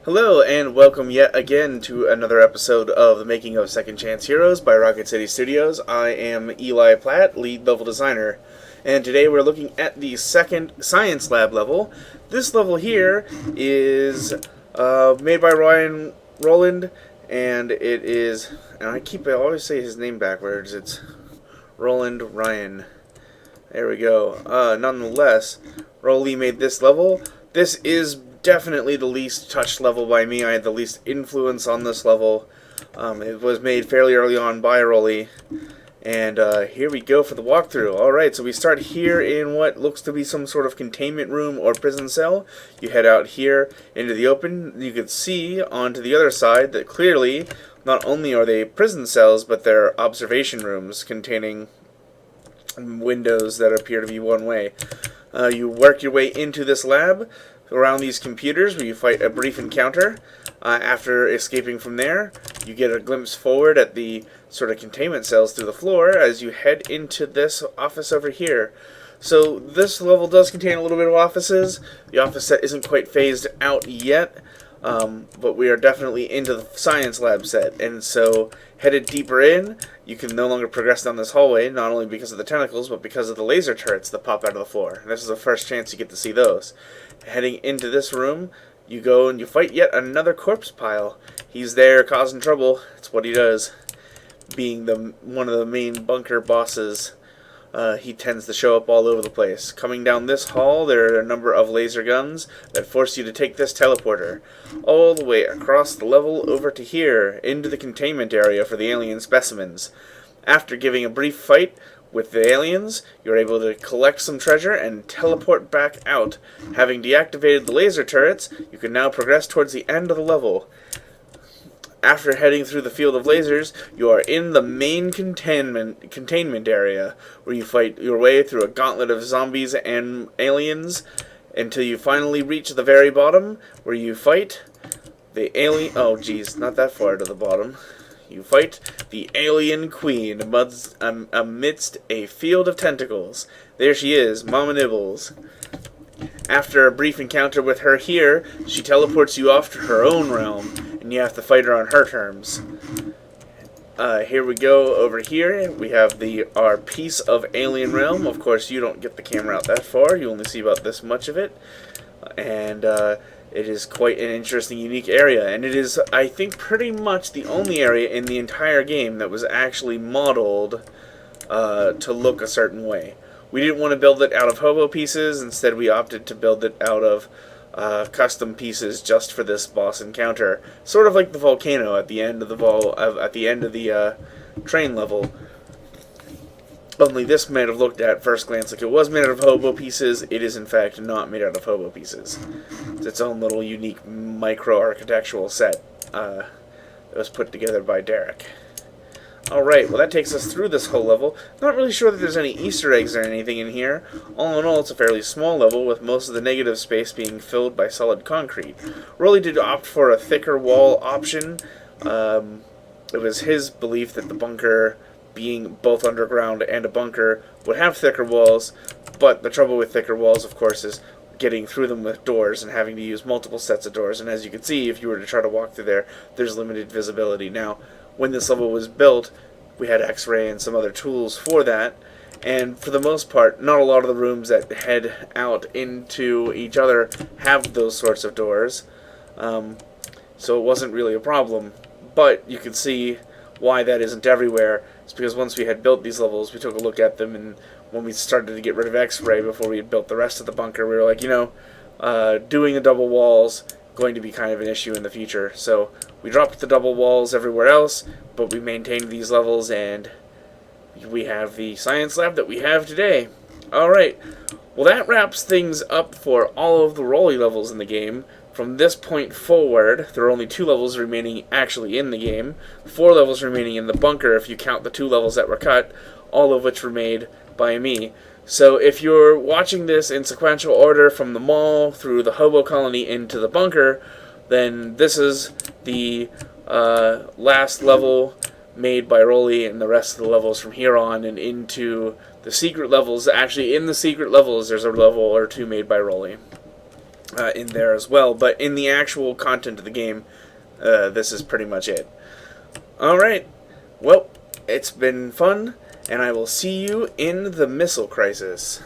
Hello, and welcome yet again to another episode of the Making of Second Chance Heroes by Rocket City Studios. I am Eli Platt, lead level designer, and today we're looking at the second science lab level. This level here is made by Ryan Roland, and it is, and I always say his name backwards, it's Roland Ryan. There we go. Nonetheless, Rolly made this level. This is definitely the least touched level by me. I had the least influence on this level. It was made fairly early on by Rolly. And here we go for the walkthrough. Alright, so we start here in what looks to be some sort of containment room or prison cell. You head out here into the open. You can see onto the other side that clearly not only are they prison cells, but they're observation rooms containing windows that appear to be one way. You work your way into this lab around these computers where you fight a brief encounter. After escaping from there, you get a glimpse forward at the sort of containment cells through the floor as you head into this office over here. So this level does contain a little bit of offices. The office set isn't quite phased out yet, but we are definitely into the science lab set. And so headed deeper in, you can no longer progress down this hallway, not only because of the tentacles, but because of the laser turrets that pop out of the floor. And this is the first chance you get to see those. Heading into this room, you go and you fight yet another corpse pile. He's there causing trouble. It's what he does. Being one of the main bunker bosses, he tends to show up all over the place. Coming down this hall, there are a number of laser guns that force you to take this teleporter all the way across the level over to here, into the containment area for the alien specimens. After giving a brief fight with the aliens, you're able to collect some treasure and teleport back out. Having deactivated the laser turrets, you can now progress towards the end of the level. After heading through the field of lasers, you are in the main containment area, where you fight your way through a gauntlet of zombies and aliens, until you finally reach the very bottom, where you fight the alien... Oh, geez, not that far to the bottom. You fight the alien queen amidst a field of tentacles. There she is, Mama Nibbles. After a brief encounter with her here, she teleports you off to her own realm, and you have to fight her on her terms. Here we go over here. We have our piece of alien realm. Of course, you don't get the camera out that far. You only see about this much of it. And it is quite an interesting, unique area. And it is, I think, pretty much the only area in the entire game that was actually modeled to look a certain way. We didn't want to build it out of hobo pieces. Instead, we opted to build it out of custom pieces just for this boss encounter. Sort of like the volcano at the end of the train level. Only this might have looked at first glance like it was made out of hobo pieces. It is in fact not made out of hobo pieces. It's its own little unique micro-architectural set that was put together by Derek. Alright, well that takes us through this whole level. Not really sure that there's any Easter eggs or anything in here. All in all, it's a fairly small level, with most of the negative space being filled by solid concrete. Rolly did opt for a thicker wall option. It was his belief that the bunker, being both underground and a bunker, would have thicker walls, but the trouble with thicker walls, of course, is getting through them with doors and having to use multiple sets of doors. And as you can see, if you were to try to walk through there, there's limited visibility. Now, when this level was built, we had X-ray and some other tools for that, and for the most part, not a lot of the rooms that head out into each other have those sorts of doors, so it wasn't really a problem. But you can see why that isn't everywhere. It's because once we had built these levels, we took a look at them, and when we started to get rid of X-ray before we had built the rest of the bunker, we were like, doing the double walls going to be kind of an issue in the future. So we dropped the double walls everywhere else, but we maintained these levels, and we have the science lab that we have today. Alright, well that wraps things up for all of the Rolly levels in the game. From this point forward, there are only 2 levels remaining actually in the game, 4 levels remaining in the bunker if you count the 2 levels that were cut, all of which were made by me. So if you're watching this in sequential order from the mall through the hobo colony into the bunker, then this is the last level made by Rolly, and the rest of the levels from here on and into the secret levels. Actually, in the secret levels, there's a level or 2 made by Rolly. in there as well. But in the actual content of the game, this is pretty much it. Alright, well, it's been fun, and I will see you in the Missile Crisis.